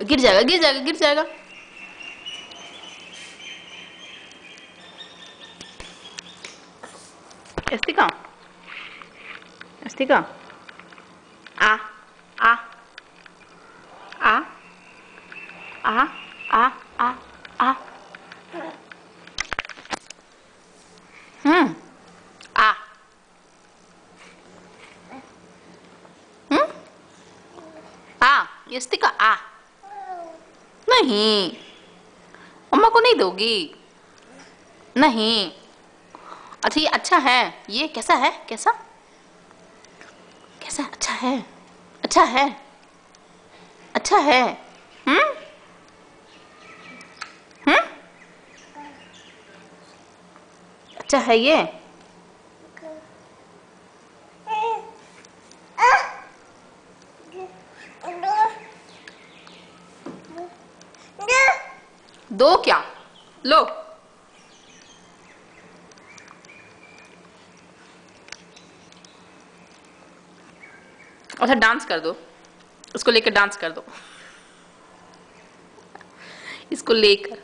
गिर जाएगा गिर जाएगा गिर जाएगा। अस्तिका अस्तिका आ आ आ आ आ आ आ आ आ यस्तिका आ। नहीं, मम्मा को नहीं दोगी? नहीं। अच्छा ये अच्छा है, ये कैसा है? कैसा कैसा? अच्छा है, अच्छा है, अच्छा है। हम्म हम्म अच्छा है ये। दो क्या? लो। अच्छा डांस कर दो, उसको लेकर डांस कर दो, इसको लेकर।